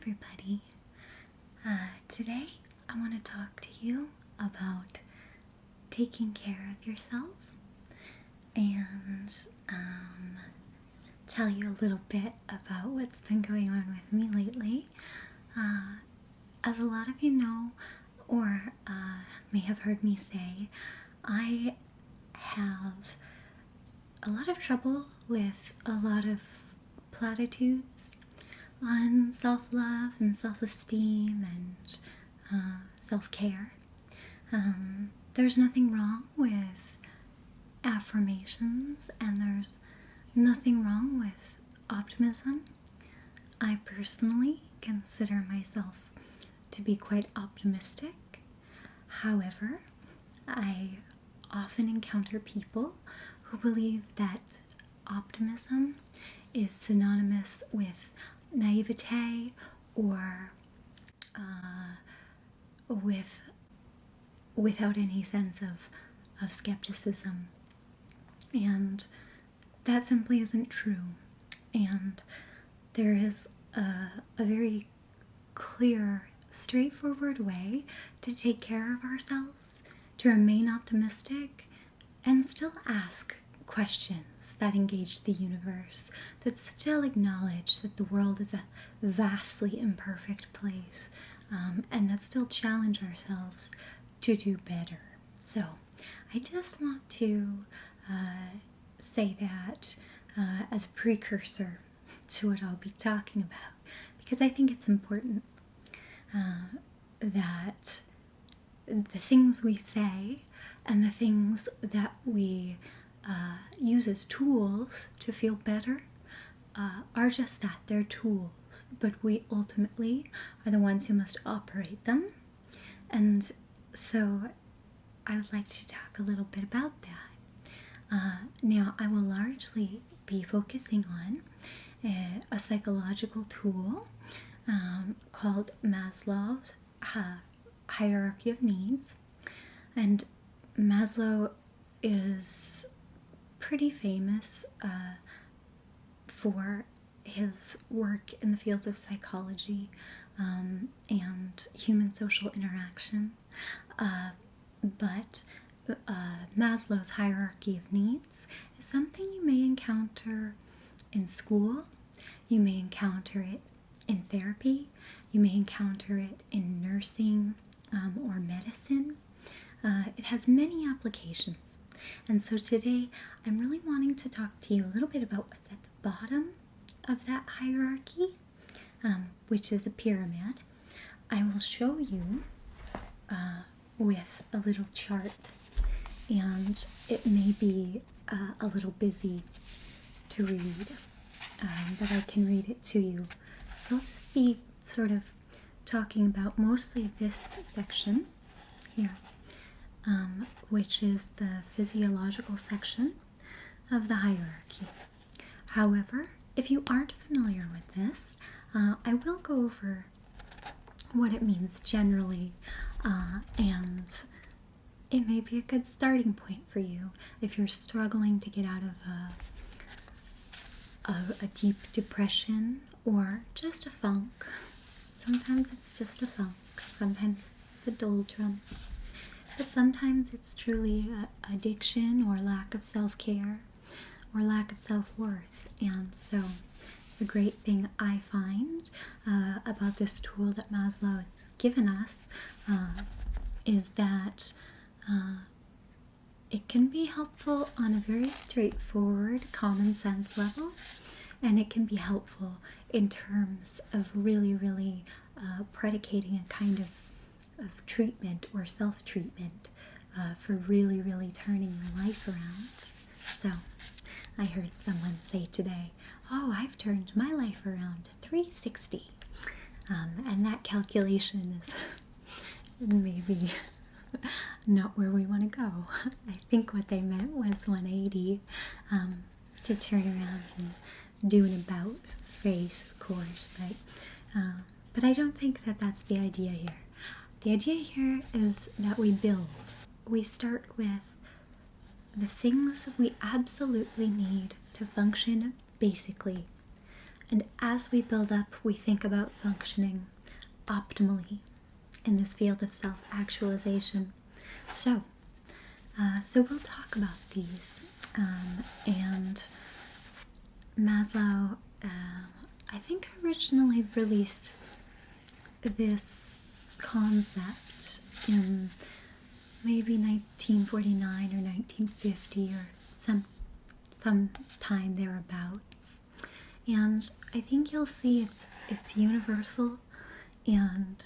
everybody. Today I want to talk to you about taking care of yourself and tell you a little bit about what's been going on with me lately. As a lot of you know, or may have heard me say, I have a lot of trouble with a lot of platitudes on self-love and self-esteem and self-care. There's nothing wrong with affirmations, and there's nothing wrong with optimism. I personally consider myself to be quite optimistic. However, I often encounter people who believe that optimism is synonymous with naivete or without any sense of skepticism. And that simply isn't true. And there is a very clear, straightforward way to take care of ourselves, to remain optimistic, and still ask questions that engage the universe, that still acknowledge that the world is a vastly imperfect place, and that still challenge ourselves to do better. So I just want to say that as a precursor to what I'll be talking about, because I think it's important that the things we say and the things that we use as tools to feel better are just that, they're tools, but we ultimately are the ones who must operate them. And so I would like to talk a little bit about that. Now, I will largely be focusing on a psychological tool called Maslow's Hierarchy of Needs. And Maslow is pretty famous for his work in the fields of psychology and human social interaction. But Maslow's Hierarchy of Needs is something you may encounter in school, you may encounter it in therapy, you may encounter it in nursing or medicine. It has many applications. And so today I'm really wanting to talk to you a little bit about what's at the bottom of that hierarchy, which is a pyramid. I will show you with a little chart, and it may be a little busy to read, but I can read it to you. So I'll just be sort of talking about mostly this section here, which is the physiological section of the hierarchy. However, if you aren't familiar with this, I will go over what it means generally, and it may be a good starting point for you if you're struggling to get out of a deep depression or just a funk. Sometimes it's just a funk, sometimes it's the doldrum, but sometimes it's truly addiction or lack of self-care or lack of self-worth. And so the great thing I find about this tool that Maslow has given us is that it can be helpful on a very straightforward, common sense level, and it can be helpful in terms of really predicating a kind of treatment or self-treatment for really turning your life around. So I heard someone say today, "Oh, I've turned my life around 360." And that calculation is maybe not where we want to go. I think what they meant was 180, to turn around and do an about face, of course, but I don't think that that's the idea here. The idea here is that we build. We start with the things we absolutely need to function basically, And as we build up, we think about functioning optimally in this field of self-actualization. So we'll talk about these. And Maslow, I think, originally released this concept in maybe 1949 or 1950 or some time thereabouts. And I think you'll see it's universal and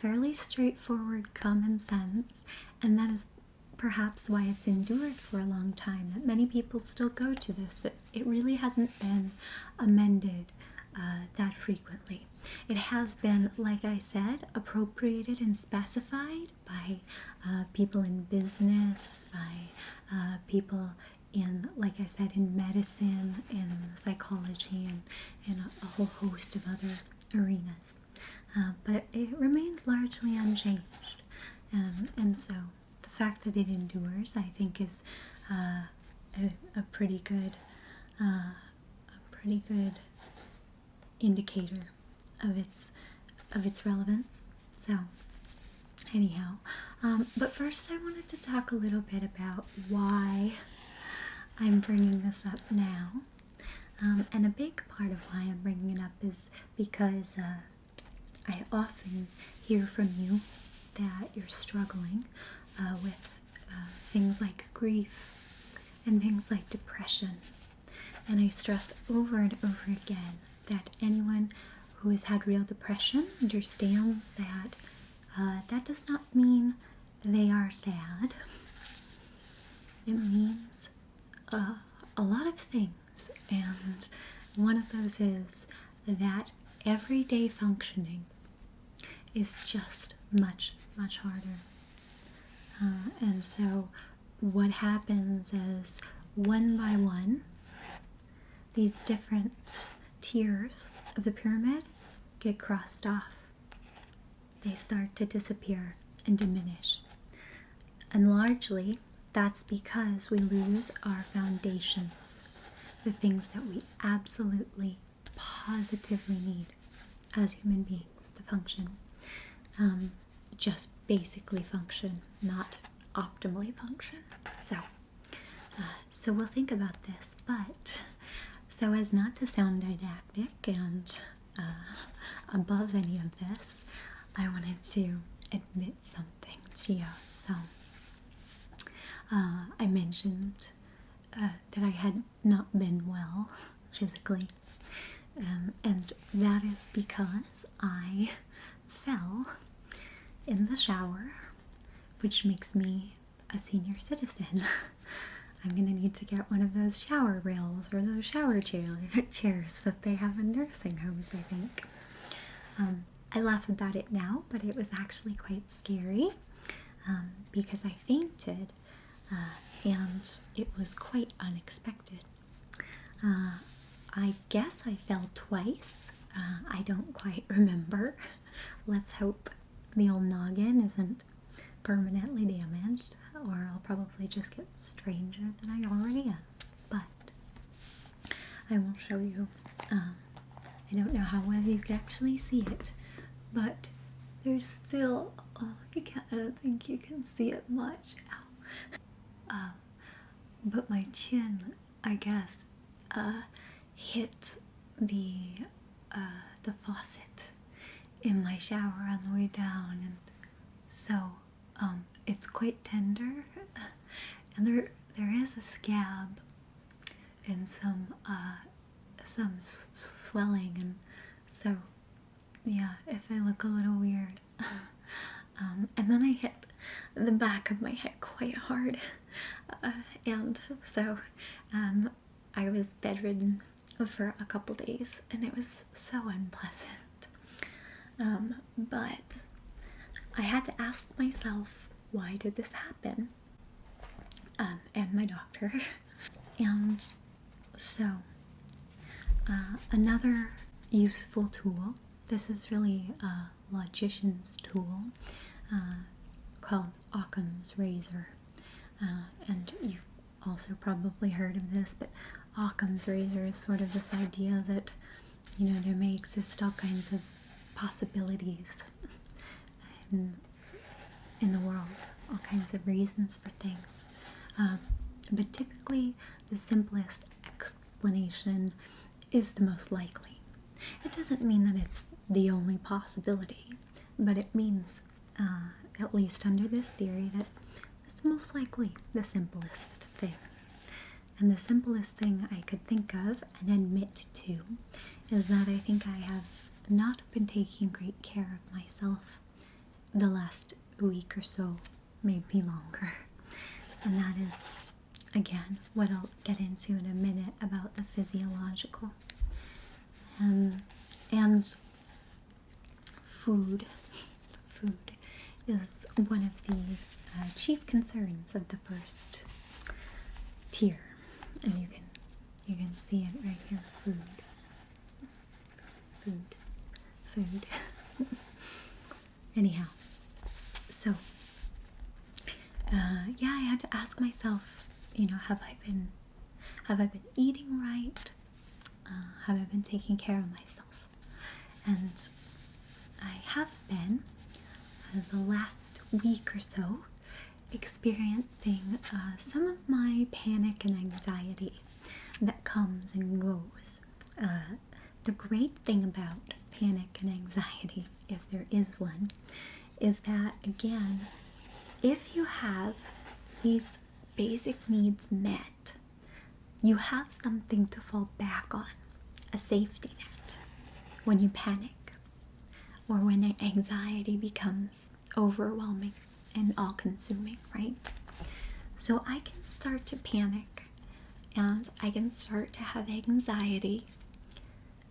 fairly straightforward common sense, and that is perhaps why it's endured for a long time, that many people still go to this, that it really hasn't been amended that frequently. It has been, like I said, appropriated and specified by people in business, by people in, like I said, in medicine, in psychology, and in a whole host of other arenas. But it remains largely unchanged. And so the fact that it endures, I think, is a pretty good indicator of its relevance. So anyhow, but first I wanted to talk a little bit about why I'm bringing this up now. And a big part of why I'm bringing it up is because I often hear from you that you're struggling with things like grief and things like depression. And I stress over and over again that anyone who has had real depression understands that that does not mean they are sad. It means a lot of things, and one of those is that everyday functioning is just much, much harder. And so what happens is, one by one, these different tiers of the pyramid get crossed off. They start to disappear and diminish. And largely, that's because we lose our foundations, the things that we absolutely, positively need as human beings to function. Just basically function, not optimally function. So we'll think about this, but so as not to sound didactic and above any of this, I wanted to admit something to you. So I mentioned that I had not been well physically, and that is because I fell in the shower, which makes me a senior citizen. I'm gonna need to get one of those shower rails or those shower chairs that they have in nursing homes, I think. I laugh about it now, but it was actually quite scary because I fainted and it was quite unexpected. I guess I fell twice. I don't quite remember. Let's hope the old noggin isn't permanently damaged, or I'll probably just get stranger than I already am. But I will show you. I don't know how well you can actually see it, but there's still, I don't think you can see it much. Ow. But my chin, I guess, hit the faucet in my shower on the way down, and so it's quite tender, and there is a scab and some swelling, and so yeah, if I look a little weird. And then I hit the back of my head quite hard, and so I was bedridden for a couple days, and it was so unpleasant. But I had to ask myself, why did this happen? And my doctor. And so another useful tool, this is really a logician's tool, called Occams Razor. And you've also probably heard of this, but Occam's Razor is sort of this idea that, you know, there may exist all kinds of possibilities in the world, all kinds of reasons for things. But typically, the simplest explanation is the most likely. It doesn't mean that it's the only possibility, but it means, at least under this theory, that it's most likely the simplest thing. And the simplest thing I could think of and admit to is that I think I have not been taking great care of myself the last week or so, maybe longer. And that is, again, what I'll get into in a minute about the physiological. And food is one of the chief concerns of the first tier. And you can see it right here, food. Anyhow, so yeah, I had to ask myself, you know, have I been eating right? Have I been taking care of myself? And I have been, the last week or so, experiencing some of my panic and anxiety that comes and goes. The great thing about panic and anxiety, if there is one, is that, again, if you have these basic needs met, you have something to fall back on, a safety net, when you panic or when anxiety becomes overwhelming and all-consuming, right? So I can start to panic and I can start to have anxiety,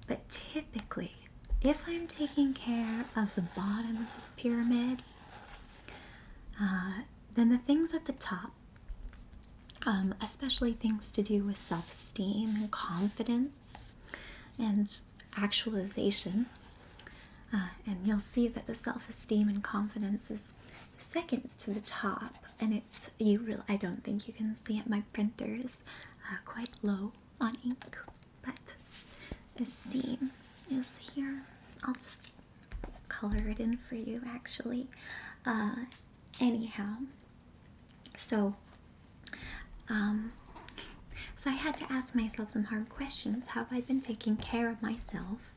but typically, if I'm taking care of the bottom of this pyramid, then the things at the top, especially things to do with self-esteem and confidence and actualization, and you'll see that the self-esteem and confidence is second to the top, and it's I don't think you can see it. My printer is quite low on ink, but esteem is here. I'll just color it in for you, actually. Anyhow, so I had to ask myself some hard questions. Have I been taking care of myself?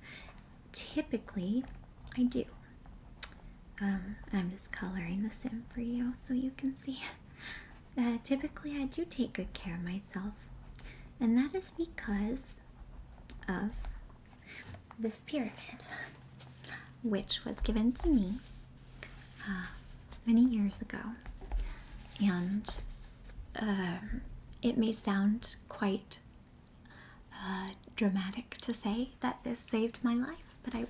Typically, I do. I'm just coloring this in for you so you can see. Typically, I do take good care of myself, and that is because of this pyramid, which was given to me many years ago, and it may sound quite dramatic to say that this saved my life, but I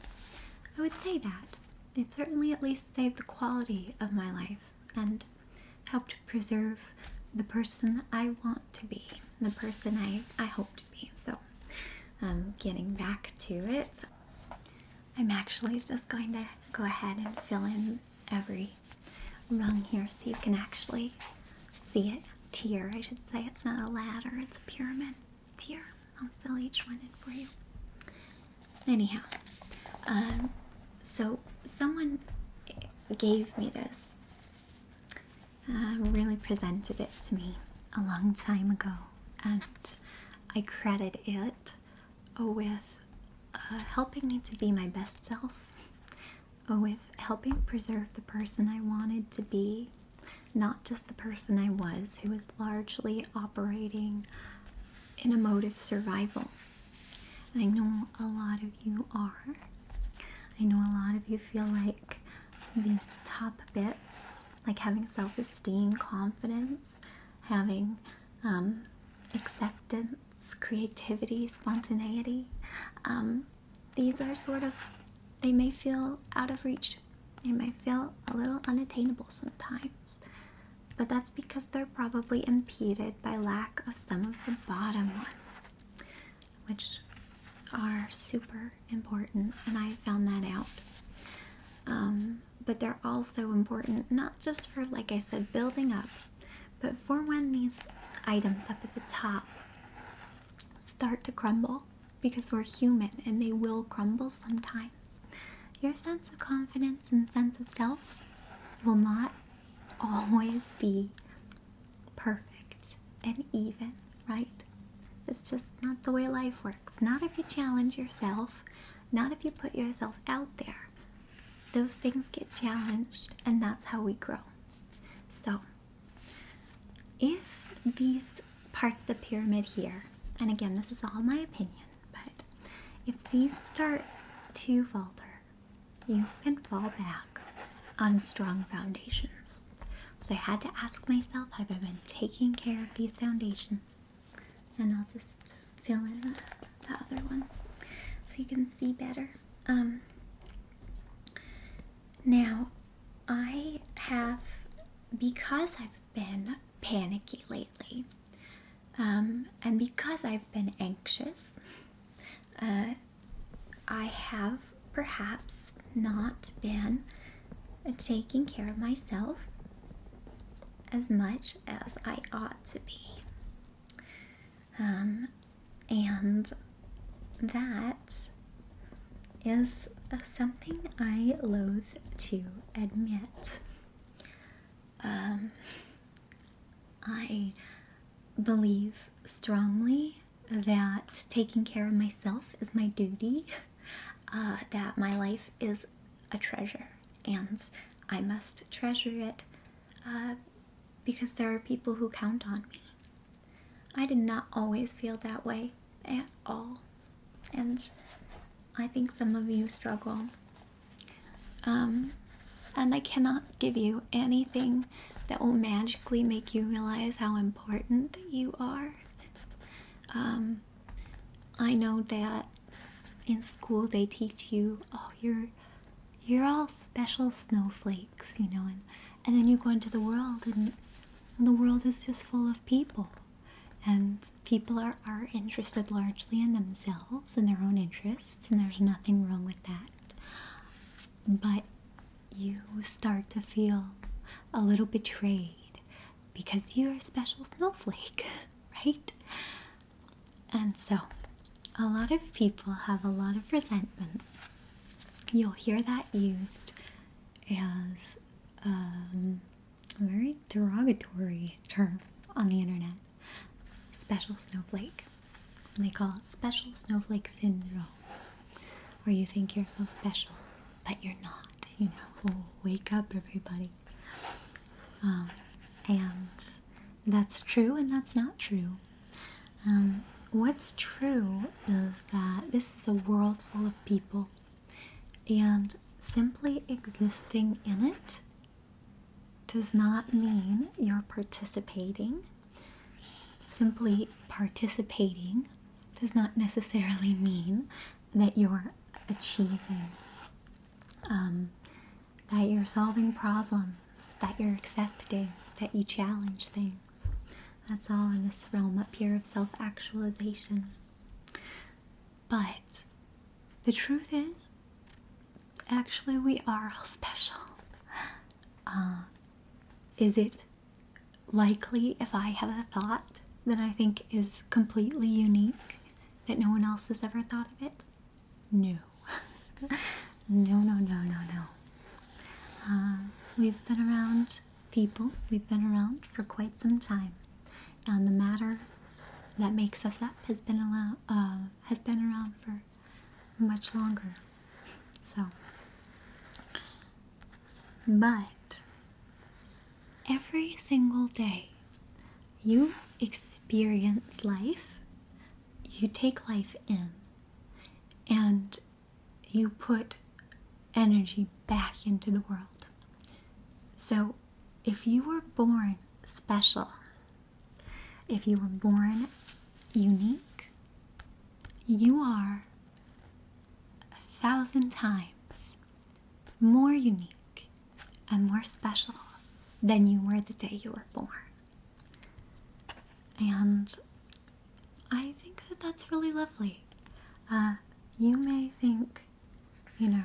would say that it certainly at least saved the quality of my life and helped preserve the person I want to be, the person I hope to be. So, getting back to it, I'm actually just going to go ahead and fill in every rung here so you can actually see it. Tier, I should say. It's not a ladder, it's a pyramid. Tier. I'll fill each one in for you. Anyhow, so someone gave me this, really presented it to me a long time ago, and I credit it with helping me to be my best self, with helping preserve the person I wanted to be, not just the person I was, who was largely operating in emotive survival. And I know a lot of you are. I know a lot of you feel like these top bits, like having self-esteem, confidence, having acceptance, creativity, spontaneity, these are sort of, they may feel out of reach. They may feel a little unattainable sometimes, but that's because they're probably impeded by lack of some of the bottom ones, which are super important, and I found that out. But they're also important not just for, like I said, building up, but for when these items up at the top start to crumble because we're human and they will crumble sometimes. Your sense of confidence and sense of self will not always be perfect and even, right? It's just not the way life works. Not if you challenge yourself, not if you put yourself out there. Those things get challenged, and that's how we grow. So, if these parts of the pyramid here, and again, this is all my opinion, but if these start to falter, you can fall back on strong foundations. So I had to ask myself, have I been taking care of these foundations? And I'll just fill in the other ones so you can see better. Now, I have, because I've been panicky lately, and because I've been anxious, I have perhaps not been taking care of myself as much as I ought to be. And that is something I loathe to admit. I believe strongly that taking care of myself is my duty, that my life is a treasure, and I must treasure it because there are people who count on me. I did not always feel that way at all, and I think some of you struggle. And I cannot give you anything that will magically make you realize how important you are. I know that in school they teach you, oh, you're all special snowflakes, you know, and then you go into the world and the world is just full of people. And people are interested largely in themselves and their own interests, and there's nothing wrong with that. But you start to feel a little betrayed because you're a special snowflake, right? And so, a lot of people have a lot of resentment. You'll hear that used as a very derogatory term on the internet. Special snowflake. And they call it special snowflake syndrome, where you think you're so special, but you're not, you know. Oh, wake up, everybody. And that's true and that's not true. What's true is that this is a world full of people, and simply existing in it does not mean you're participating. Simply participating does not necessarily mean that you're achieving, that you're solving problems, that you're accepting, that you challenge things. That's all in this realm up here of self-actualization. But the truth is, actually we are all special. Is it likely if I have a thought that I think is completely unique that no one else has ever thought of it? No. No. We've been around people, we've been around for quite some time, and the matter that makes us up has been around for much longer. So, but every single day you experience life, you take life in, and you put energy back into the world. So if you were born special, if you were born unique, you are 1,000 times more unique and more special than you were the day you were born. And I think that that's really lovely. You may think, you know,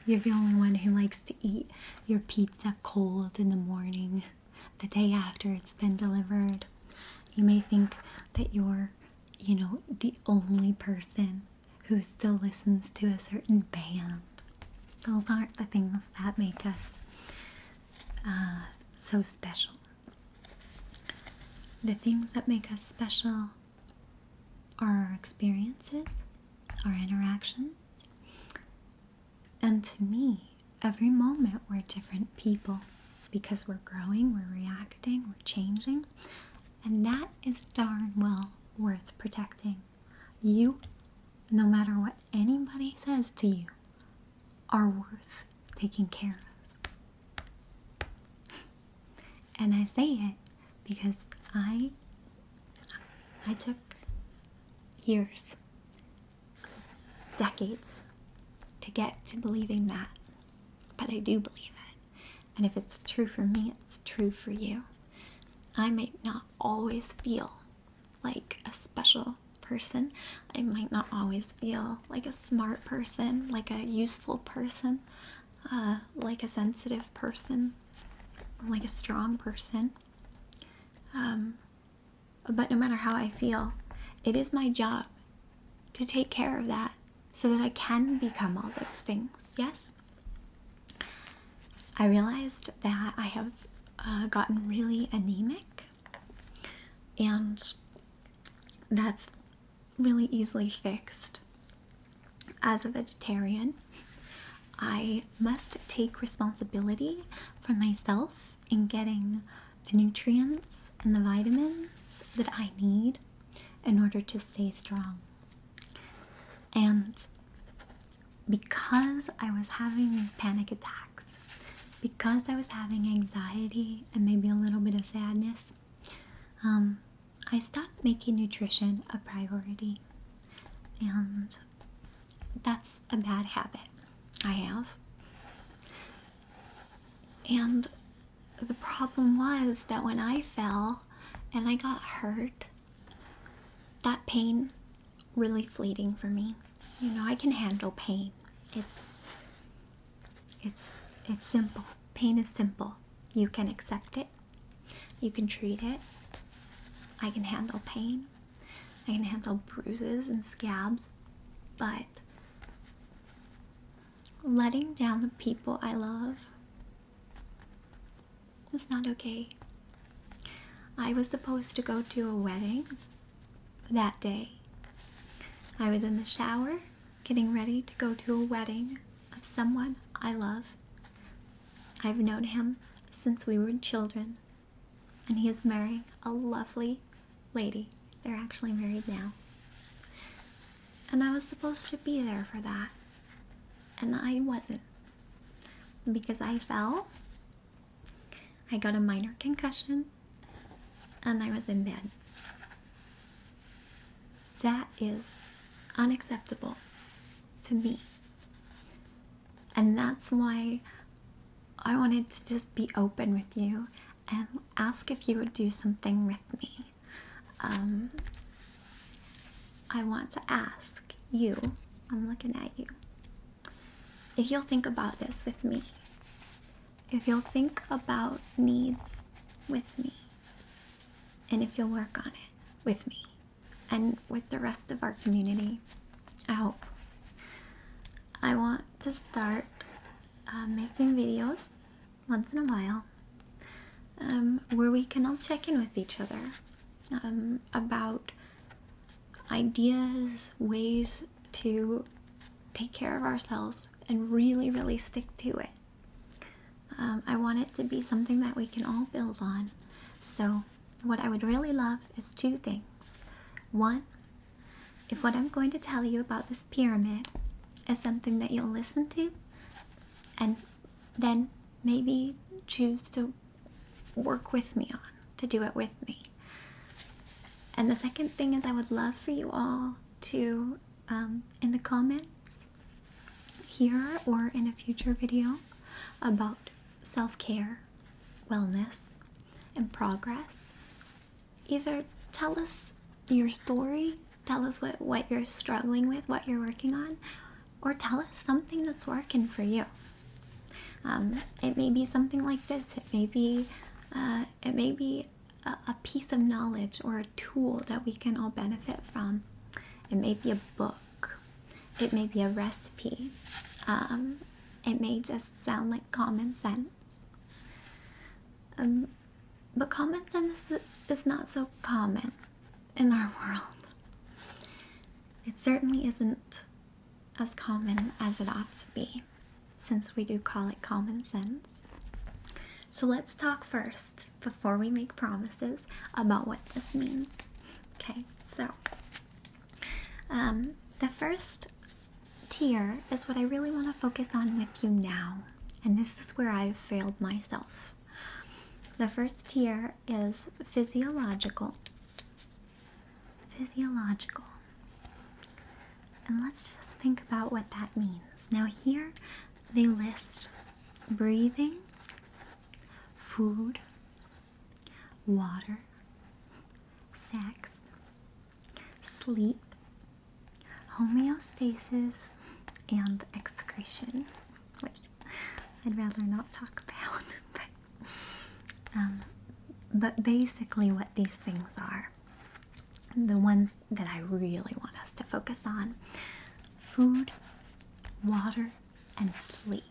you're the only one who likes to eat your pizza cold in the morning, the day after it's been delivered. You may think that you're the only person who still listens to a certain band. Those aren't the things that make us so special. The things that make us special are our experiences, our interactions, and to me, every moment we're different people because we're growing, we're reacting, we're changing, and that is darn well worth protecting. You, no matter what anybody says to you, are worth taking care of. And I say it because I took years, decades, to get to believing that. But I do believe it. And if it's true for me, it's true for you. I might not always feel like a special person. I might not always feel like a smart person, like a useful person, like a sensitive person, like a strong person. But no matter how I feel, it is my job to take care of that so that I can become all those things. Yes? I realized that I have gotten really anemic, and that's really easily fixed. As a vegetarian, I must take responsibility for myself in getting the nutrients and the vitamins that I need in order to stay strong. And because I was having these panic attacks, because I was having anxiety and maybe a little bit of sadness, I stopped making nutrition a priority. And that's a bad habit I have. And the problem was that when I fell and I got hurt, that pain really fleeting for me. I can handle pain. It's simple. Pain is simple. You can accept it. You can treat it. I can handle pain. I can handle bruises and scabs. But letting down the people I love is not okay. I was supposed to go to a wedding that day. I was in the shower getting ready to go to a wedding of someone I love. I've known him since we were children, and he is marrying a lovely lady. They're actually married now. And I was supposed to be there for that, and I wasn't, because I fell. I got a minor concussion, and I was in bed. That is unacceptable to me. And that's why I wanted to just be open with you and ask if you would do something with me. I want to ask you, I'm looking at you, if you'll think about this with me. If you'll think about needs with me. And if you'll work on it with me and with the rest of our community. I hope. I want to start making videos once in a while where we can all check in with each other about ideas, ways to take care of ourselves and really, really stick to it. I want it to be something that we can all build on. So what I would really love is two things. One, if what I'm going to tell you about this pyramid is something that you'll listen to and then maybe choose to work with me on, to do it with me. And the second thing is I would love for you all to, in the comments here or in a future video about self-care, wellness, and progress, either tell us your story, tell us what you're struggling with, what you're working on, or tell us something that's working for you. It may be something like this. It may be a piece of knowledge or a tool that we can all benefit from. It may be a book, it may be a recipe, it may just sound like common sense. But common sense is not so common in our world. It certainly isn't as common as it ought to be, since we do call it common sense. So let's talk first, before we make promises, about what this means. Okay, so the first tier is what I really want to focus on with you now, and this is where I've failed myself. The first tier is physiological. Physiological. And let's just think about what that means. Now here they list breathing, food, water, sex, sleep, homeostasis, and excretion, which I'd rather not talk about. But basically what these things are, the ones that I really want us to focus on: food, water, and sleep.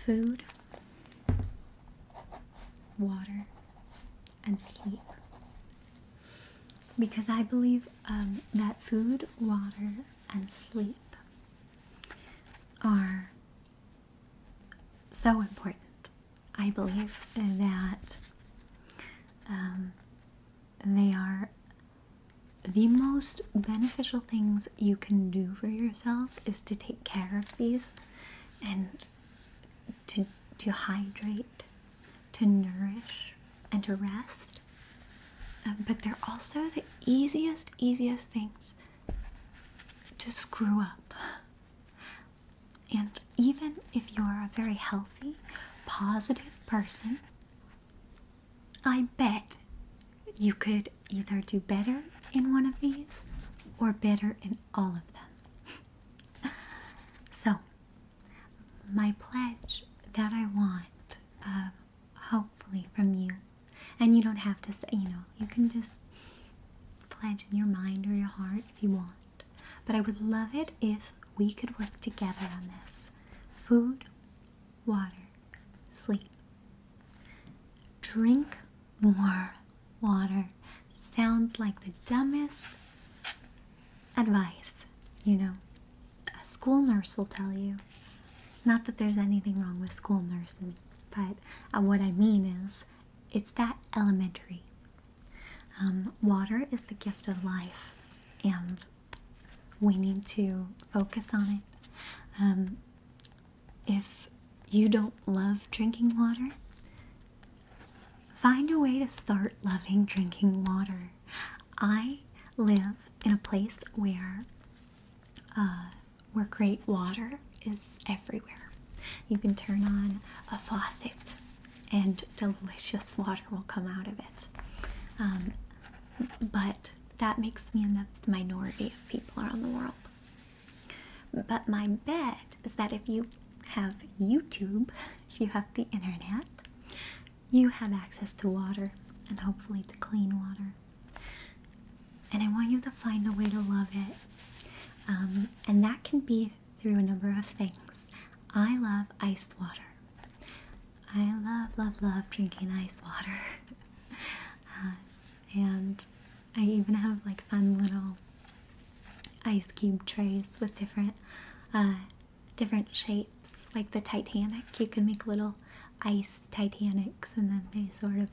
Food, water, and sleep. Because I believe that food, water, and sleep are so important. I believe that they are the most beneficial things you can do for yourselves, is to take care of these and to hydrate, to nourish, and to rest. But they're also the easiest things to screw up. And even if you're a very healthy, positive person, I bet you could either do better in one of these or better in all of them. So, my pledge that I want, hopefully from you, and you don't have to say, you can just pledge in your mind or your heart if you want, but I would love it if we could work together on this. Food, water, sleep. Drink more water. Sounds like the dumbest advice, A school nurse will tell you. Not that there's anything wrong with school nurses, but what I mean is, it's that elementary. Water is the gift of life, and we need to focus on it. If you don't love drinking water, find a way to start loving drinking water. I live in a place where great water is everywhere. You can turn on a faucet and delicious water will come out of it. But that makes me in the minority of people around the world. But my bet is that if you have YouTube, if you have the internet, you have access to water, and hopefully to clean water. And I want you to find a way to love it. And that can be through a number of things. I love iced water. I love drinking ice water. And I even have like fun little ice cube trays with different shapes, like the Titanic. You can make little ice Titanics, and then they sort of,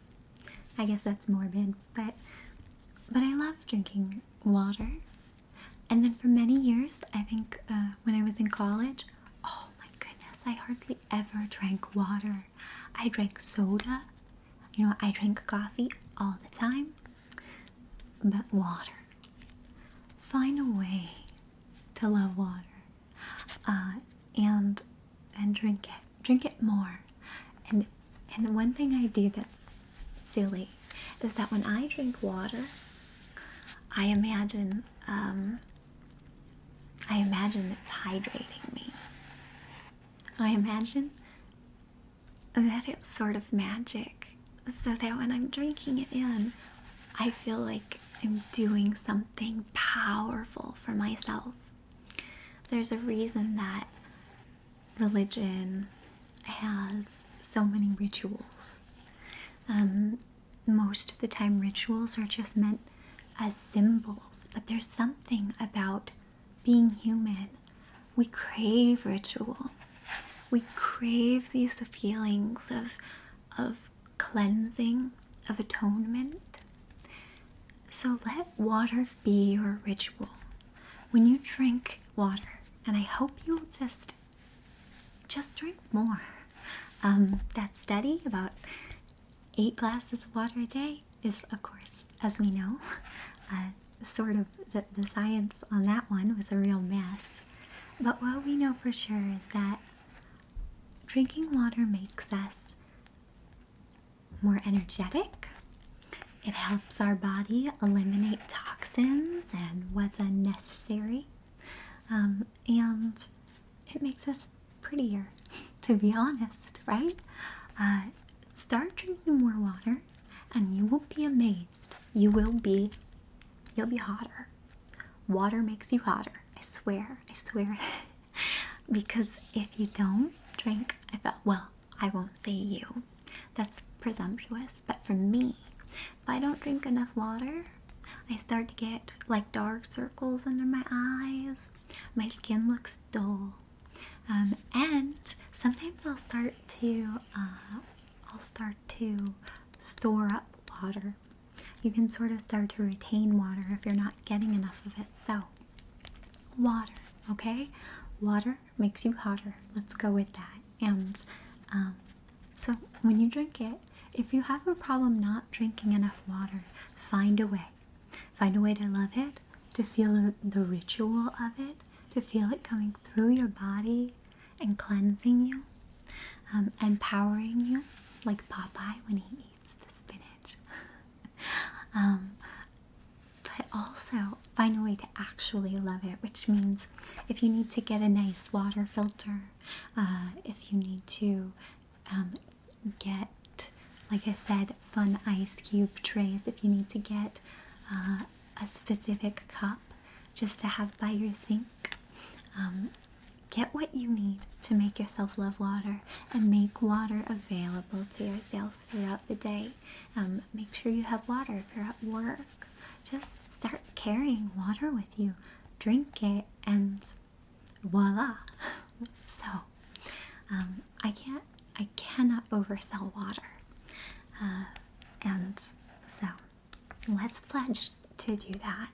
I guess that's morbid, but I love drinking water. And then for many years, I think when I was in college, oh my goodness, I hardly ever drank water. I drank soda, I drank coffee all the time, but water. Find a way to love water, and drink it. Drink it more. And one thing I do that's silly is that when I drink water, I imagine it's hydrating me. I imagine that it's sort of magic, so that when I'm drinking it in, I feel like I'm doing something powerful for myself. There's a reason that religion has so many rituals. Most of the time, rituals are just meant as symbols, but there's something about being human. We crave ritual. We crave these feelings of cleansing, of atonement. So let water be your ritual. When you drink water, and I hope you'll just drink more. That study about 8 glasses of water a day is, of course, as we know, sort of the science on that one was a real mess. But what we know for sure is that drinking water makes us more energetic. It helps our body eliminate toxins and what's unnecessary. And it makes us prettier, to be honest, right? Start drinking more water and you will be amazed. You'll be hotter. Water makes you hotter. I swear. Because if you don't drink, I won't say you. That's presumptuous. But for me, if I don't drink enough water, I start to get like dark circles under my eyes. My skin looks dull. And sometimes I'll start to store up water. You can sort of start to retain water if you're not getting enough of it. So, water, okay? Water makes you hotter. Let's go with that. And so when you drink it, if you have a problem not drinking enough water, find a way. Find a way to love it, to feel the ritual of it, to feel it coming through your body and cleansing you, empowering you, like Popeye when he eats the spinach. But also find a way to actually love it, which means if you need to get a nice water filter, if you need to get, like I said, fun ice cube trays, if you need to get a specific cup just to have by your sink, get what you need to make yourself love water and make water available to yourself throughout the day. Make sure you have water if you're at work. Just start carrying water with you. Drink it and voila. So, I cannot oversell water. And so, let's pledge to do that,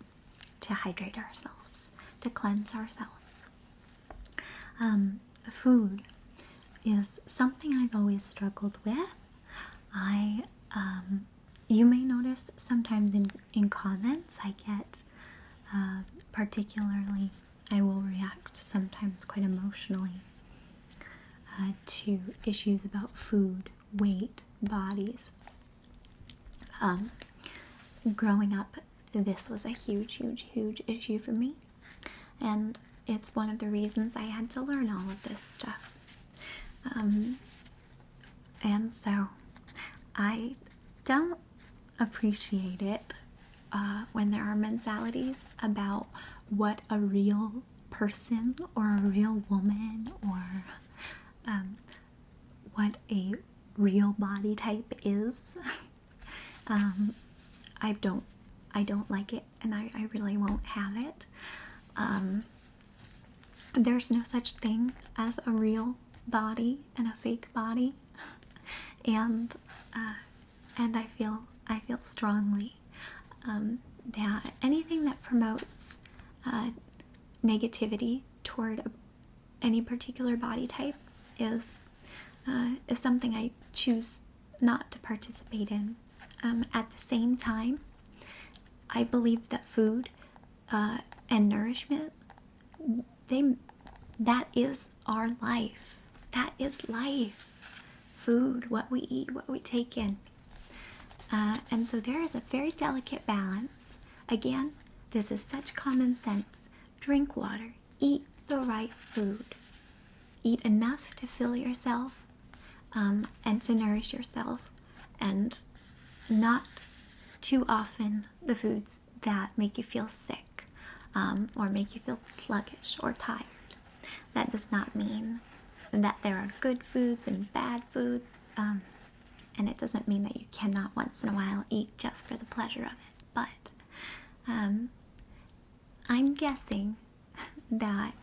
to hydrate ourselves, to cleanse ourselves. Food is something I've always struggled with. You may notice sometimes in comments I get, particularly, I will react sometimes quite emotionally to issues about food, weight, bodies. Growing up, this was a huge issue for me, and it's one of the reasons I had to learn all of this stuff. And so I don't appreciate it when there are mentalities about what a real person or a real woman or what a real body type is. I don't like it, and I really won't have it. There's no such thing as a real body and a fake body, and I feel strongly that anything that promotes negativity toward any particular body type is something I choose not to participate in. At the same time, I believe that food and nourishment, that is our life. That is life. Food, what we eat, what we take in. And so there is a very delicate balance. Again, this is such common sense. Drink water. Eat the right food. eat enough to fill yourself and to nourish yourself, and not too often the foods that make you feel sick or make you feel sluggish or tired. That does not mean that there are good foods and bad foods, and it doesn't mean that you cannot once in a while eat just for the pleasure of it. But I'm guessing that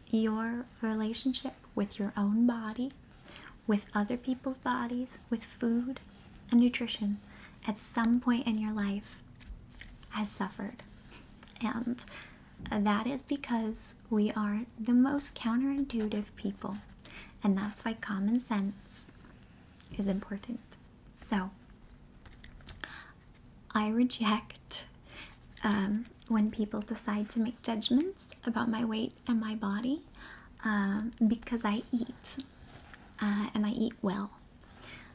your relationship with your own body, with other people's bodies, with food and nutrition at some point in your life has suffered. And that is because we are the most counterintuitive people, and that's why common sense is important. So I reject when people decide to make judgments about my weight and my body, because I eat and I eat well,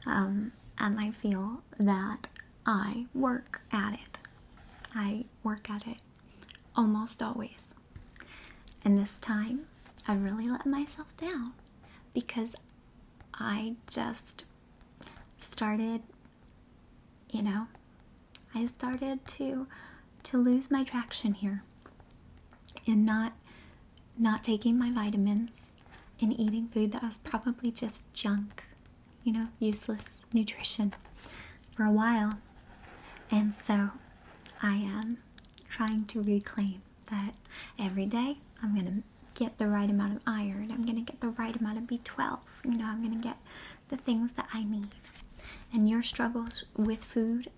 and I feel that I work at it. I work at it almost always. And this time I really let myself down because I just started, I started to lose my traction here in not taking my vitamins and eating food that was probably just junk, useless nutrition for a while. And so I am trying to reclaim that every day I'm going to get the right amount of iron, I'm going to get the right amount of B12, I'm going to get the things that I need. And your struggles with food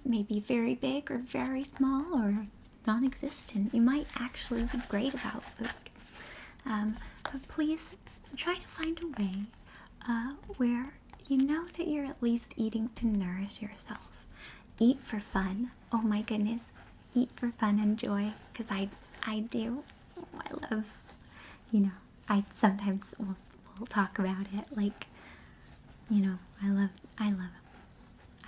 may be very big or very small or non-existent. You might actually be great about food. But please try to find a way where you know that you're at least eating to nourish yourself. Eat for fun. Oh my goodness. Eat for fun and joy, because I do. I love, I sometimes will talk about it like, I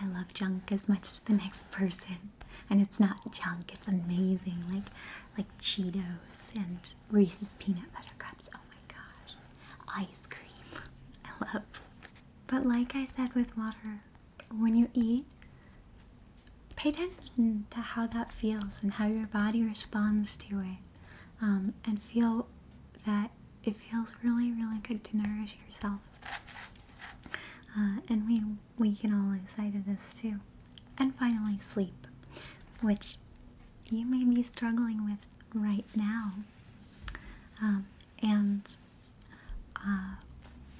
love junk as much as the next person, and it's not junk, it's amazing, like Cheetos and Reese's peanut butter cups. Oh my gosh, ice cream, I love. But like I said with water, when you eat, pay attention to how that feels and how your body responds to it, and feel that it feels really, really good to nourish yourself. And we can all lose sight of this too. And finally, sleep, which you may be struggling with right now.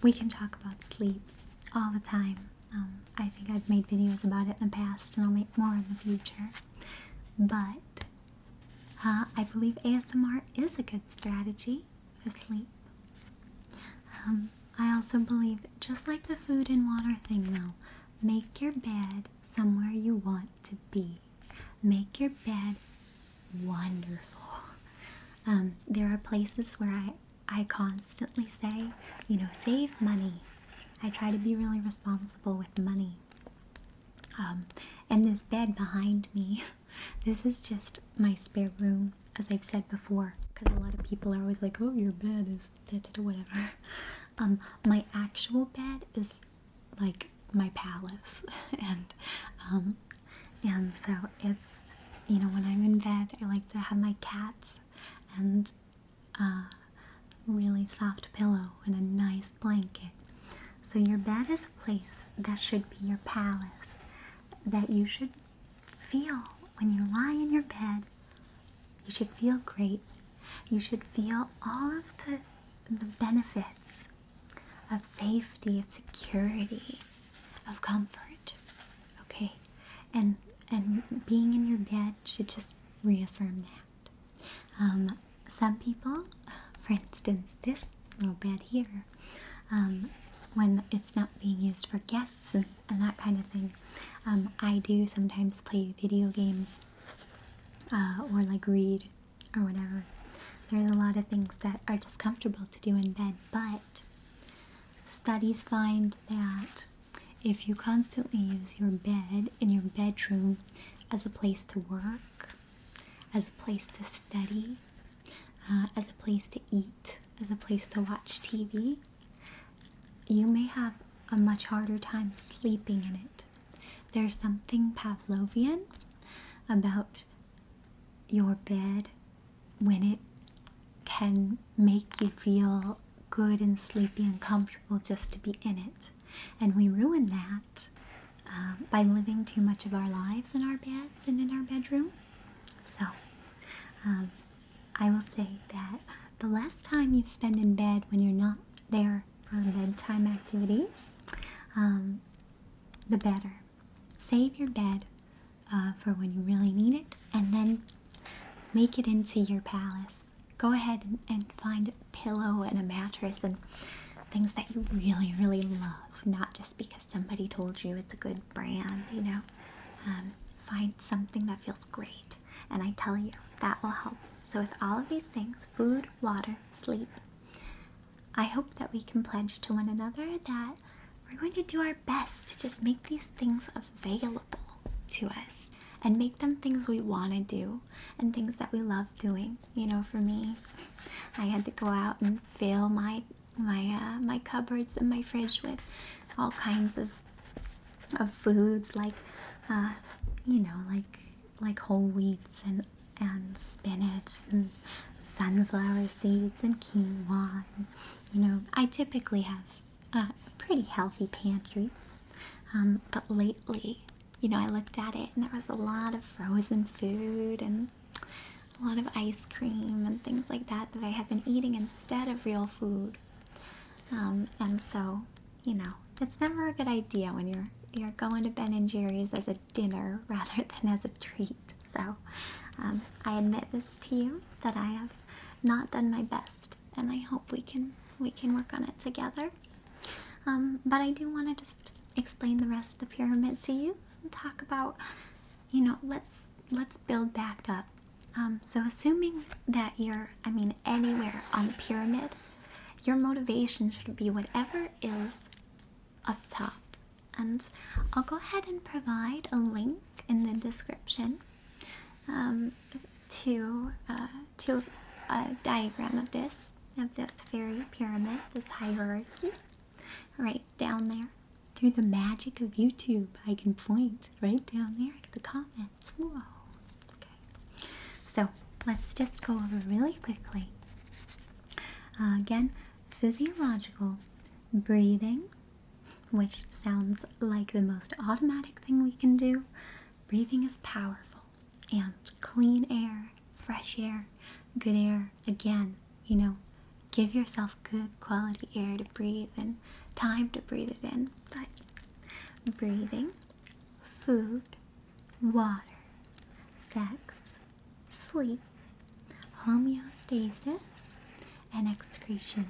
We can talk about sleep all the time. I think I've made videos about it in the past, and I'll make more in the future. But I believe ASMR is a good strategy for sleep. I also believe, just like the food and water thing though, make your bed somewhere you want to be. Make your bed wonderful. There are places where I constantly say, save money. I try to be really responsible with money. And this bed behind me, this is just my spare room, as I've said before, because a lot of people are always like, oh, your bed is whatever. My actual bed is like my palace, and so it's, when I'm in bed, I like to have my cats and really soft pillow and a nice blanket. So your bed is a place that should be your palace, that you should feel when you lie in your bed. You should feel great. You should feel all of the benefits of safety, of security, of comfort. Okay? And being in your bed should just reaffirm that. Some people, for instance, this little bed here, when it's not being used for guests and that kind of thing, I do sometimes play video games or like read or whatever. There's a lot of things that are just comfortable to do in bed, but studies find that if you constantly use your bed in your bedroom as a place to work, as a place to study, as a place to eat, as a place to watch TV, you may have a much harder time sleeping in it. There's something Pavlovian about your bed when it can make you feel good and sleepy and comfortable just to be in it. And we ruin that by living too much of our lives in our beds and in our bedroom. So I will say that the less time you spend in bed when you're not there for bedtime activities, the better. Save your bed for when you really need it, and then make it into your palace. Go ahead and find a pillow and a mattress and things that you really, really love, not just because somebody told you it's a good brand, you know. Find something that feels great, and I tell you, that will help. So with all of these things, food, water, sleep, I hope that we can pledge to one another that we're going to do our best to just make these things available to us and make them things we want to do and things that we love doing. You know, for me, I had to go out and fill my cupboards and my fridge with all kinds of foods like like whole wheats and spinach and sunflower seeds and quinoa. And, you know, I typically have a pretty healthy pantry, but lately, you know, I looked at it and there was a lot of frozen food and a lot of ice cream and things like that I have been eating instead of real food. And so, you know, it's never a good idea when you're going to Ben & Jerry's as a dinner rather than as a treat. So I admit this to you, that I have not done my best, and I hope we can work on it together. But I do want to just explain the rest of the pyramid to you and talk about, you know, let's build back up. So assuming that you're, anywhere on the pyramid, your motivation should be whatever is up top. And I'll go ahead and provide a link in the description to a diagram of this very pyramid, this hierarchy, right down there. Through the magic of YouTube, I can point right down there to the comments. Whoa. Okay. So let's just go over really quickly. Again, physiological breathing, which sounds like the most automatic thing we can do. Breathing is powerful, and clean air, fresh air, good air, again, you know, give yourself good quality air to breathe and time to breathe it in. But breathing, food, water, sex, sleep, homeostasis, and excretion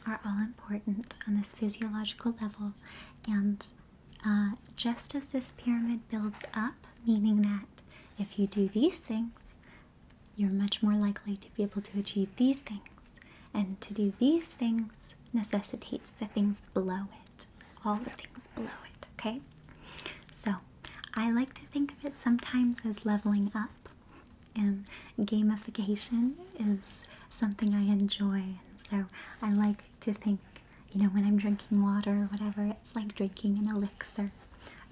are all important on this physiological level. And just as this pyramid builds up, meaning that if you do these things, you're much more likely to be able to achieve these things. And to do these things necessitates the things below it, all the things below it, okay? So I like to think of it sometimes as leveling up, and gamification is something I enjoy. And so I like to think, you know, when I'm drinking water or whatever, it's like drinking an elixir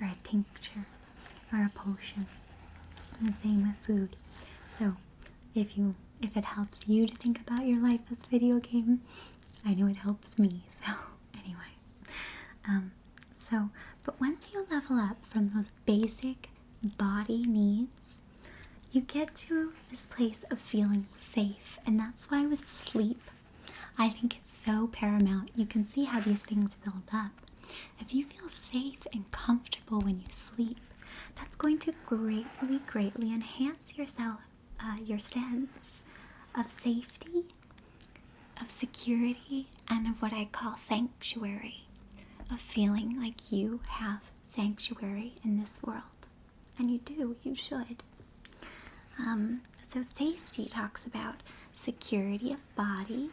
or a tincture or a potion. And the same with food. So if it helps you to think about your life as a video game, I know it helps me. So anyway, but once you level up from those basic body needs, you get to this place of feeling safe. And that's why with sleep, I think it's so paramount. You can see how these things build up. If you feel safe and comfortable when you sleep, that's going to greatly, greatly enhance yourself, your sense of safety, of security, and of what I call sanctuary, of feeling like you have sanctuary in this world. And you do, you should. So safety talks about security of body,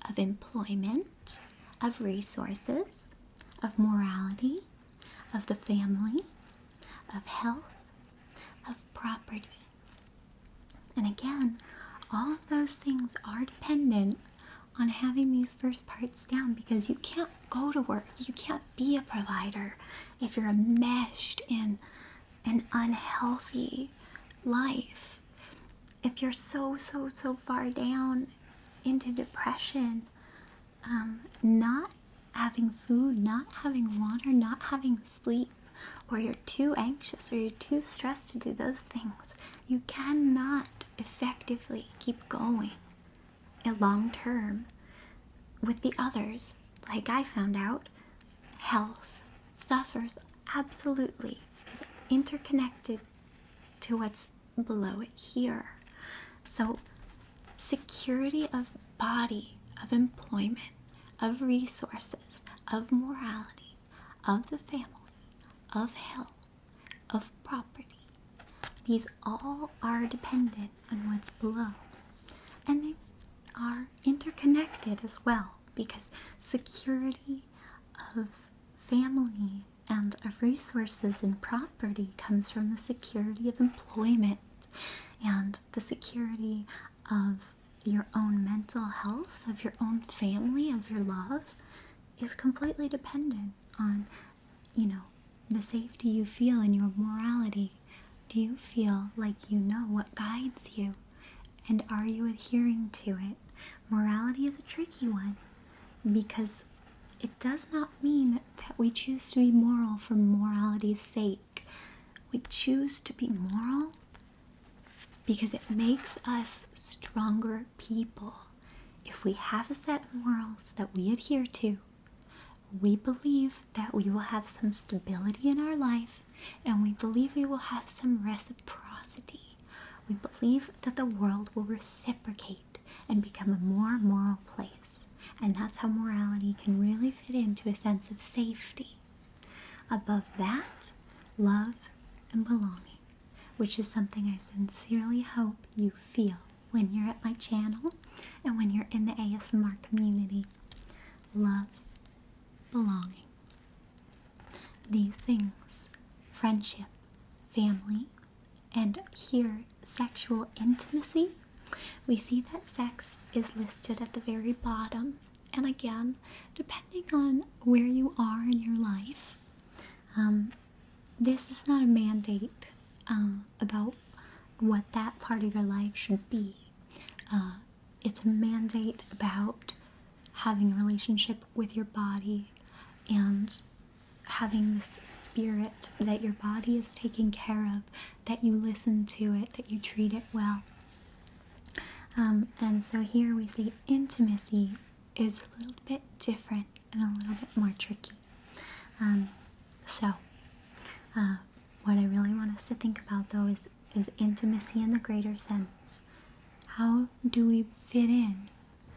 of employment, of resources, of morality, of the family, of health, of property. And again, all of those things are dependent on having these first parts down, because you can't go to work, you can't be a provider if you're enmeshed in an unhealthy life. If you're so far down into depression, not having food, not having water, not having sleep, or you're too anxious or you're too stressed to do those things, you cannot effectively keep going long term with the others. Like I found out, health suffers absolutely, is interconnected to what's below it here. So security of body, of employment, of resources, of morality, of the family, of health, of property, these all are dependent on what's below. And they are interconnected as well, because security of family and of resources and property comes from the security of employment, and the security of your own mental health, of your own family, of your love, is completely dependent on, the safety you feel in your morality. Do you feel like you know what guides you? And are you adhering to it? Morality is a tricky one, because it does not mean that we choose to be moral for morality's sake. We choose to be moral because it makes us stronger people. If we have a set of morals that we adhere to, we believe that we will have some stability in our life, and we believe we will have some reciprocity. We believe that the world will reciprocate and become a more moral place. And that's how morality can really fit into a sense of safety. Above that, love and belonging, which is something I sincerely hope you feel when you're at my channel and when you're in the ASMR community. Love, belonging. These things, friendship, family, and here, sexual intimacy, we see that sex is listed at the very bottom. And again, depending on where you are in your life, this is not a mandate about what that part of your life should be. It's a mandate about having a relationship with your body and having this spirit that your body is taken care of, that you listen to it, that you treat it well. And so here we see intimacy is a little bit different and a little bit more tricky. What I really want us to think about, though, is intimacy in the greater sense. How do we fit in?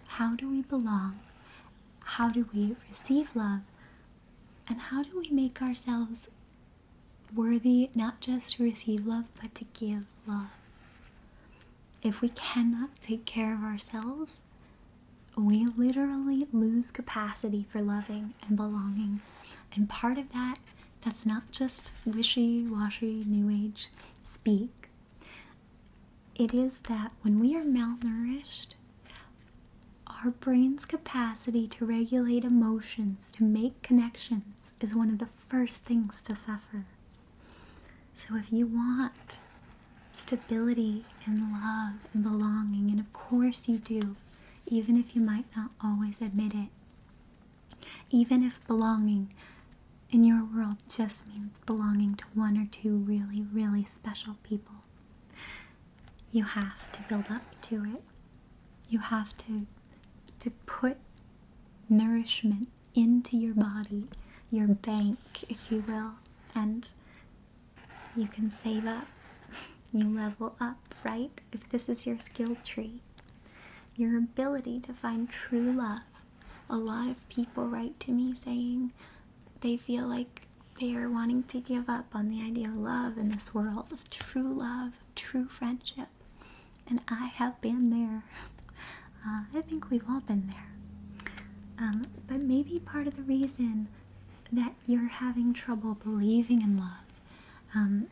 How do we belong? How do we receive love? And how do we make ourselves worthy not just to receive love, but to give love? If we cannot take care of ourselves, we literally lose capacity for loving and belonging. And part of that's not just wishy-washy New Age speak. It is that when we are malnourished, our brain's capacity to regulate emotions, to make connections, is one of the first things to suffer. So if you want stability and love and belonging, and of course you do, even if you might not always admit it, even if belonging in your world just means belonging to one or two really, really special people, you have to build up to it. You have to put nourishment into your body, your bank, if you will, and you can save up. You level up, right? If this is your skill tree, your ability to find true love. A lot of people write to me saying they feel like they are wanting to give up on the idea of love in this world, of true love, of true friendship. And I have been there. I think we've all been there. But maybe part of the reason that you're having trouble believing in love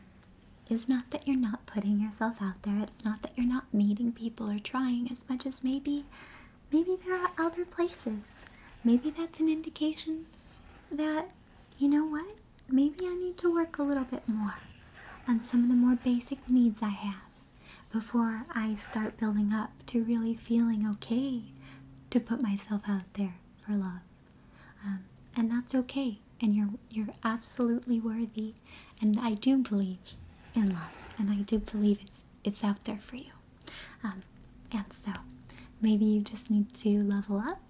is not that you're not putting yourself out there. It's not that you're not meeting people or trying, as much as maybe maybe there are other places. Maybe that's an indication that, you know what, maybe I need to work a little bit more on some of the more basic needs I have before I start building up to really feeling okay to put myself out there for love. And that's okay, and you're absolutely worthy, and I do believe in love, and I do believe it's out there for you. And so maybe you just need to level up,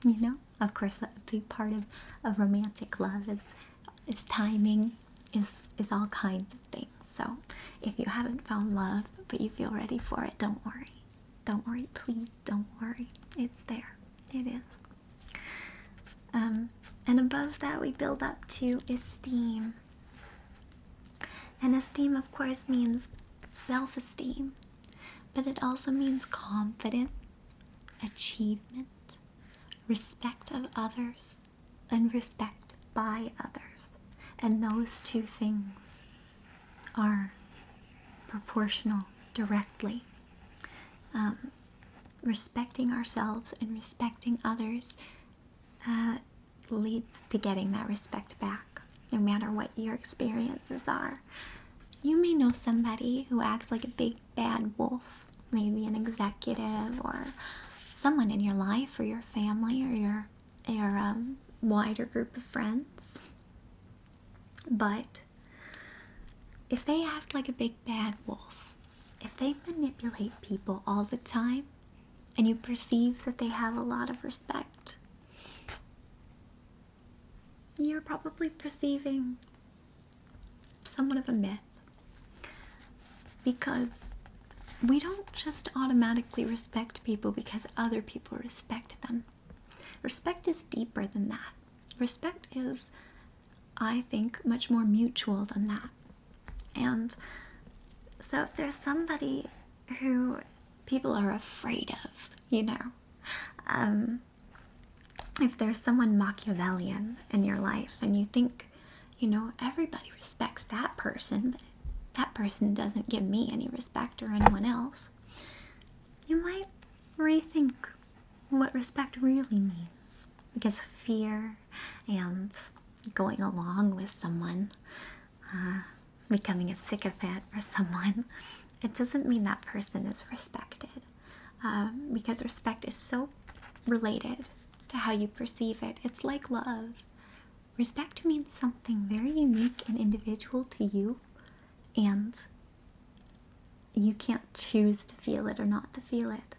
you know. Of course, a big part of romantic love is timing, is all kinds of things. So if you haven't found love but you feel ready for it, don't worry. Don't worry, please don't worry. It's there. It is. And above that, we build up to esteem. And esteem, of course, means self-esteem, but it also means confidence, achievement, respect of others, and respect by others. And those two things are proportional directly. Respecting ourselves and respecting others leads to getting that respect back, no matter what your experiences are. You may know somebody who acts like a big bad wolf, maybe an executive or someone in your life or your family or your wider group of friends. But if they act like a big bad wolf, if they manipulate people all the time, and you perceive that they have a lot of respect, you're probably perceiving somewhat of a myth. Because we don't just automatically respect people because other people respect them. Respect is deeper than that. Respect is, I think, much more mutual than that. And so if there's somebody who people are afraid of, you know, if there's someone Machiavellian in your life and you think, you know, everybody respects that person, but that person doesn't give me any respect or anyone else, you might rethink what respect really means. Because fear and going along with someone, becoming a sycophant for someone, it doesn't mean that person is respected. Because respect is so related to how you perceive it. It's like love. Respect means something very unique and individual to you, and you can't choose to feel it or not to feel it.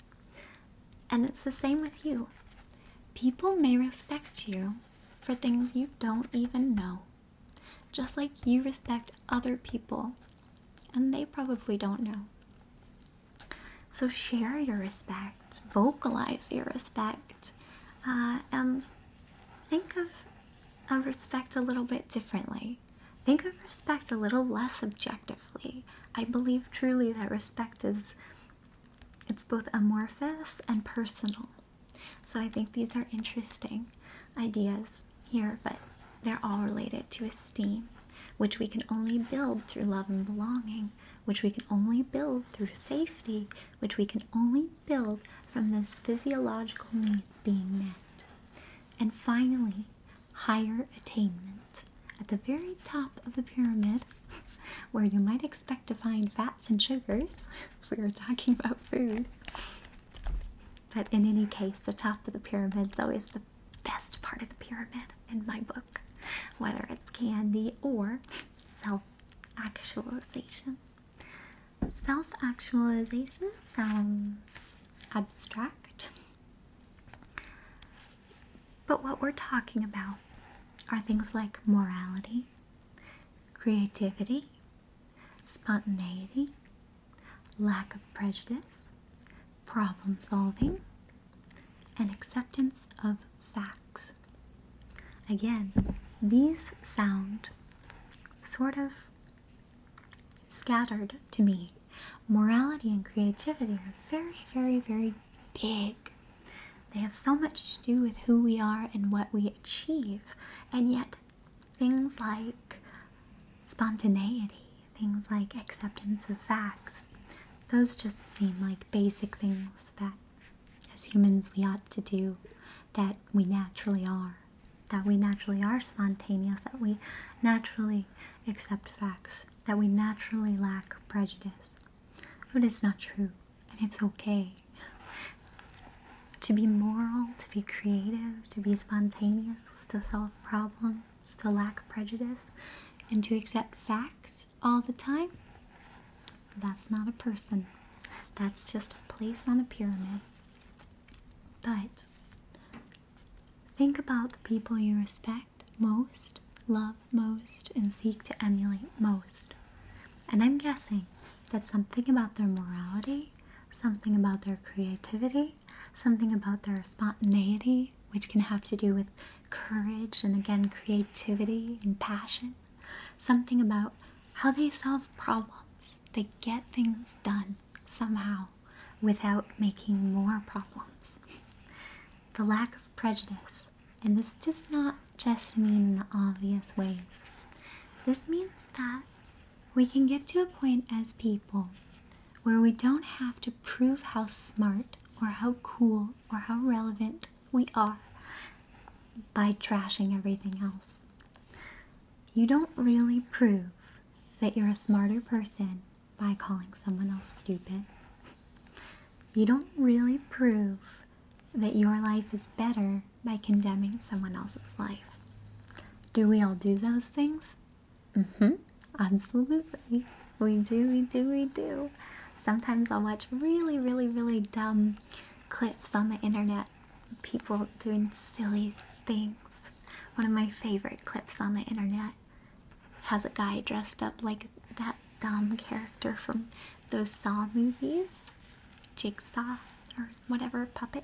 And it's the same with you. People may respect you for things you don't even know, just like you respect other people, and they probably don't know. So share your respect, vocalize your respect, and think of respect a little bit differently. Think of respect a little less objectively. I believe truly that respect it's both amorphous and personal. So I think these are interesting ideas here, but they're all related to esteem, which we can only build through love and belonging, which we can only build through safety, which we can only build from this physiological needs being met. And finally, higher attainment. At the very top of the pyramid, where you might expect to find fats and sugars, so we were talking about food. But in any case, the top of the pyramid is always the best part of the pyramid in my book, whether it's candy or self-actualization. Self-actualization sounds abstract, but what we're talking about are things like morality, creativity, spontaneity, lack of prejudice, problem solving, and acceptance of facts. Again, these sound sort of scattered to me. Morality and creativity are very, very, very big. They have so much to do with who we are and what we achieve. And yet, things like spontaneity, things like acceptance of facts, those just seem like basic things that as humans we ought to do, that we naturally are. That we naturally are spontaneous, that we naturally accept facts, that we naturally lack prejudice. But it's not true, and it's okay. To be moral, to be creative, to be spontaneous, to solve problems, to lack prejudice, and to accept facts all the time, that's not a person. That's just a place on a pyramid. But think about the people you respect most, love most, and seek to emulate most. And I'm guessing that something about their morality, something about their creativity, something about their spontaneity, which can have to do with courage and again creativity and passion, something about how they solve problems. They get things done somehow without making more problems. The lack of prejudice. And this does not just mean in the obvious ways. This means that we can get to a point as people where we don't have to prove how smart or how cool or how relevant we are by trashing everything else. You don't really prove that you're a smarter person by calling someone else stupid. You don't really prove that your life is better by condemning someone else's life. Do we all do those things? Absolutely. We do. Sometimes I'll watch really dumb clips on the internet. People doing silly things. One of my favorite clips on the internet has a guy dressed up like that dumb character from those Saw movies. Jigsaw or whatever puppet.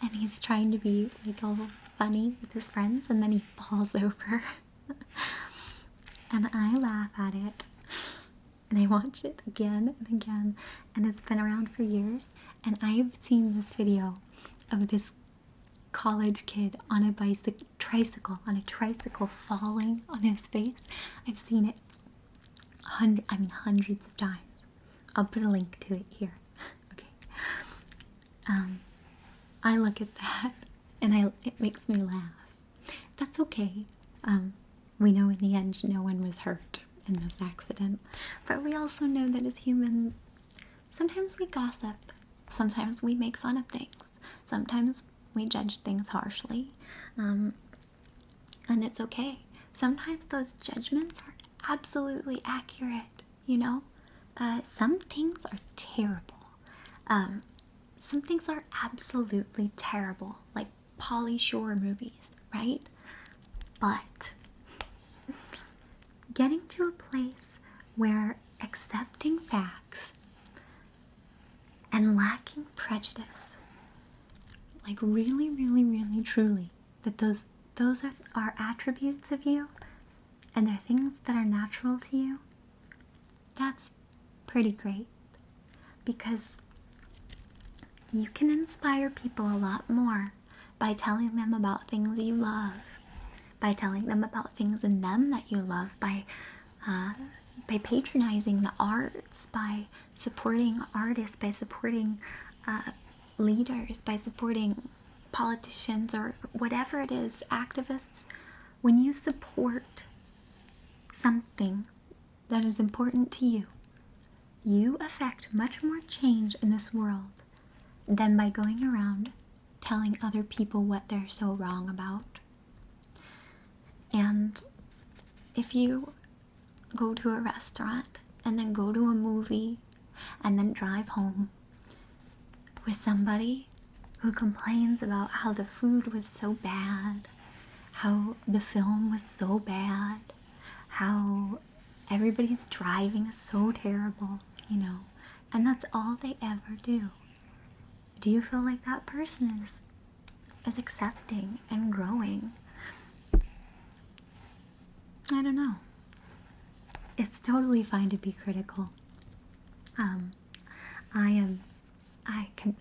And he's trying to be like all funny with his friends, and then he falls over. And I laugh at it. And I watch it again and again. And it's been around for years. And I've seen this video of this college kid on a tricycle falling on his face. I've seen it hundreds of times. I'll put a link to it here. Okay. I look at that and it makes me laugh. That's okay. We know in the end no one was hurt in this accident. But we also know that as humans, sometimes we gossip. Sometimes we make fun of things. Sometimes we judge things harshly. And it's okay. Sometimes those judgments are absolutely accurate, you know? Some things are terrible. Some things are absolutely terrible, like Pauly Shore movies, right? But getting to a place where accepting facts and lacking prejudice, like really truly, that those are attributes of you and they're things that are natural to you, that's pretty great. Because you can inspire people a lot more by telling them about things you love, by telling them about things in them that you love, by patronizing the arts, by supporting artists, by supporting leaders, by supporting politicians or whatever it is, activists. When you support something that is important to you, you affect much more change in this world than by going around telling other people what they're so wrong about. And if you go to a restaurant and then go to a movie and then drive home with somebody who complains about how the food was so bad, how the film was so bad, how everybody's driving is so terrible, you know, and that's all they ever do. Do you feel like that person is accepting and growing? I don't know. It's totally fine to be critical.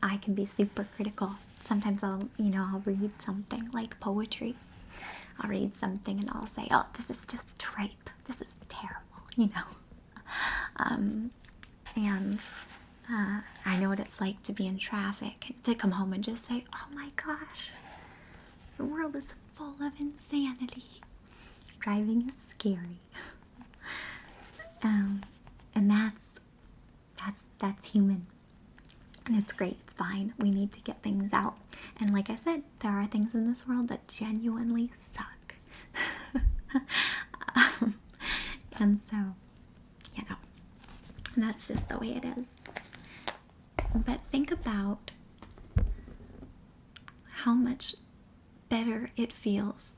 I can be super critical. Sometimes I'll read something like poetry. I'll read something and I'll say, oh, this is just tripe. This is terrible, you know. And I know what it's like to be in traffic, to come home and just say, oh my gosh, the world is full of insanity. Driving is scary. And that's human. And it's great, it's fine. We need to get things out. And like I said, there are things in this world that genuinely suck. And so, you know, that's just the way it is. But think about how much better it feels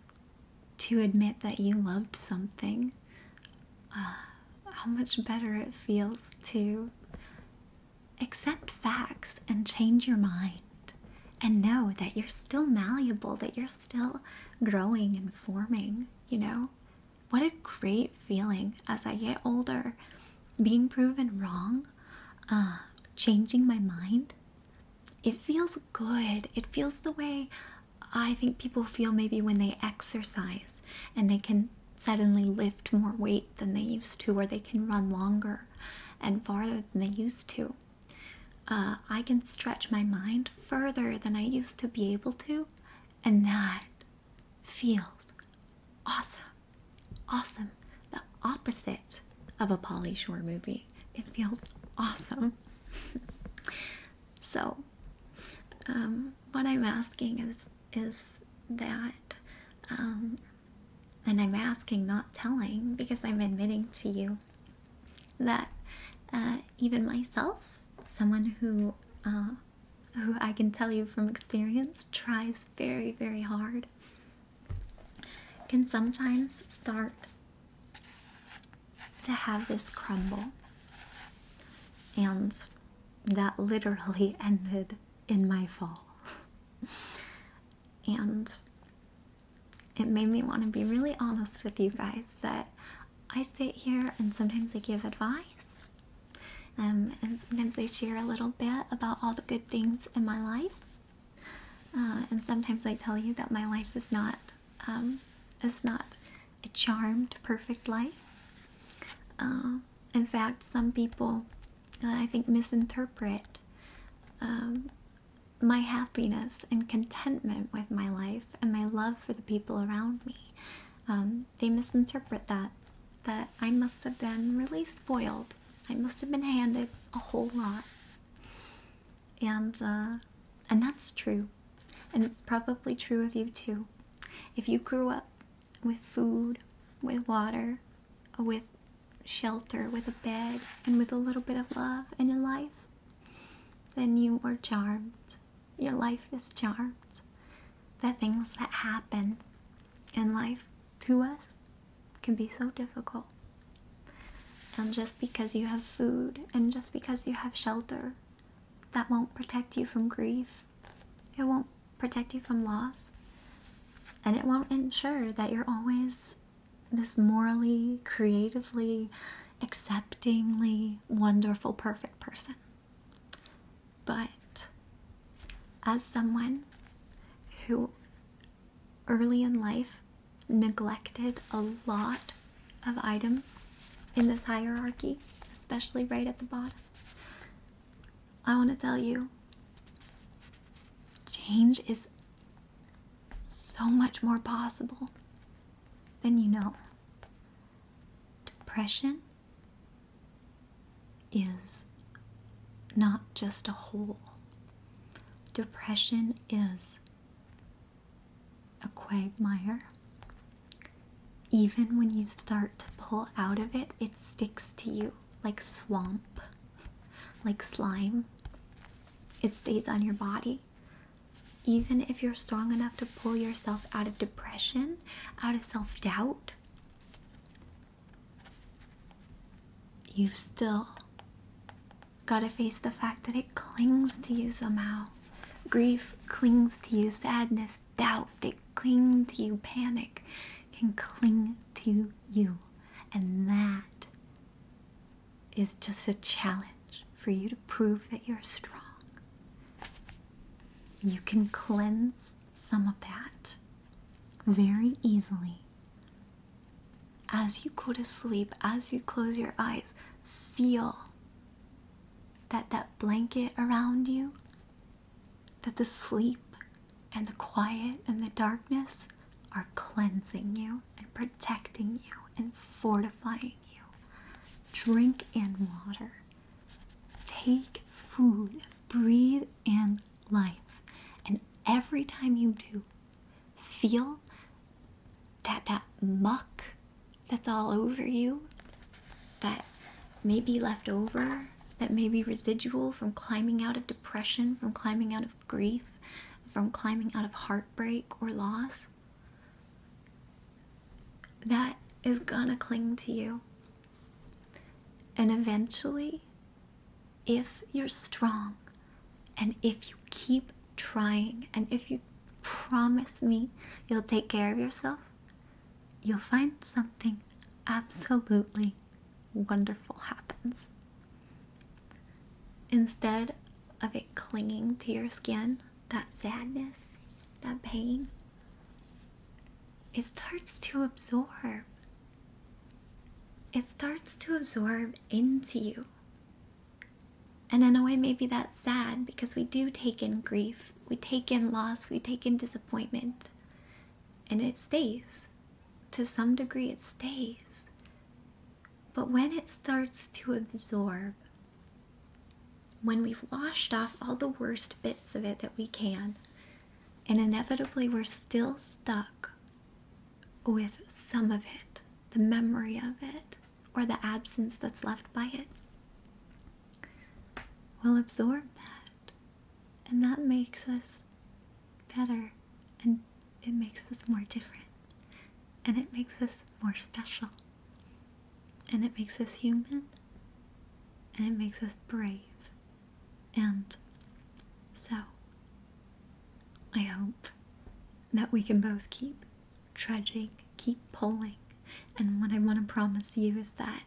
to admit that you loved something. How much better it feels to accept facts and change your mind and know that you're still malleable, that you're still growing and forming, you know? What a great feeling as I get older, being proven wrong, changing my mind. It feels good. It feels the way I think people feel maybe when they exercise and they can suddenly lift more weight than they used to, or they can run longer and farther than they used to. I can stretch my mind further than I used to be able to, and that feels awesome. Awesome. The opposite of a Pauly Shore movie. It feels awesome. So, what I'm asking is that, and I'm asking, not telling, because I'm admitting to you that even myself, someone who I can tell you from experience tries very, very hard, can sometimes start to have this crumble. And that literally ended in my fall. And it made me want to be really honest with you guys that I sit here and sometimes I give advice. And sometimes I share a little bit about all the good things in my life. And sometimes I tell you that my life is not a charmed, perfect life. In fact, some people, I think, misinterpret my happiness and contentment with my life and my love for the people around me. They misinterpret that I must have been really spoiled. I must have been handed a whole lot. And that's true. And it's probably true of you too. If you grew up with food, with water, with shelter, with a bed, and with a little bit of love in your life, then you were charmed. Your life is charmed. The things that happen in life to us can be so difficult. And just because you have food and just because you have shelter, that won't protect you from grief. It won't protect you from loss. And it won't ensure that you're always this morally, creatively, acceptingly, wonderful, perfect person. But as someone who early in life neglected a lot of items in this hierarchy, especially right at the bottom, I want to tell you, change is so much more possible than you know. Depression is not just a hole. Depression is a quagmire. Even when you start to pull out of it, it sticks to you like swamp, like slime. It stays on your body. Even if you're strong enough to pull yourself out of depression, out of self-doubt, you've still got to face the fact that it clings to you somehow. Grief clings to you, sadness, doubt, they cling to you, panic can cling to you. And that is just a challenge for you to prove that you're strong. You can cleanse some of that very easily. As you go to sleep, as you close your eyes, feel that blanket around you, that the sleep and the quiet and the darkness are cleansing you and protecting you and fortifying you. Drink in water. Take food. Breathe in life. And every time you do, feel that muck that's all over you, that may be left over, that may be residual from climbing out of depression, from climbing out of grief, from climbing out of heartbreak or loss, that is gonna cling to you. And eventually, if you're strong, and if you keep trying, and if you promise me you'll take care of yourself, you'll find something absolutely wonderful happens. Instead of it clinging to your skin, that sadness, that pain, it starts to absorb. It starts to absorb into you. And in a way, maybe that's sad, because we do take in grief, we take in loss, we take in disappointment, and it stays. To some degree, it stays. But when it starts to absorb, when we've washed off all the worst bits of it that we can, and inevitably we're still stuck with some of it, the memory of it, or the absence that's left by it, we'll absorb that. And that makes us better, and it makes us more different, and it makes us more special, and it makes us human, and it makes us brave. And so, I hope that we can both keep trudging, keep pulling. And what I want to promise you is that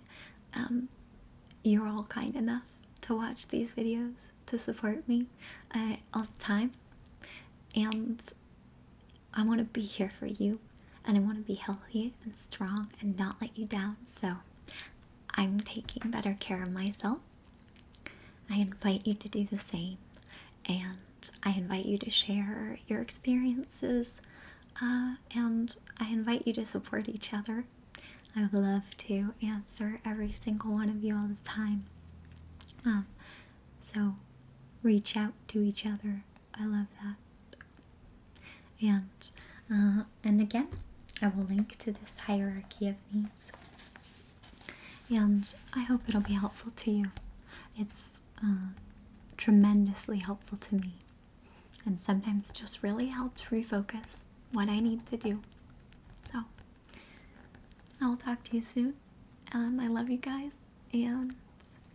you're all kind enough to watch these videos, to support me all the time. And I want to be here for you, and I want to be healthy and strong and not let you down. So I'm taking better care of myself. I invite you to do the same, and I invite you to share your experiences, and I invite you to support each other. I would love to answer every single one of you all the time. So reach out to each other. I love that. And again, I will link to this hierarchy of needs, and I hope it'll be helpful to you. It's tremendously helpful to me, and sometimes just really helps refocus what I need to do. So I'll talk to you soon, and I love you guys, and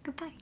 goodbye.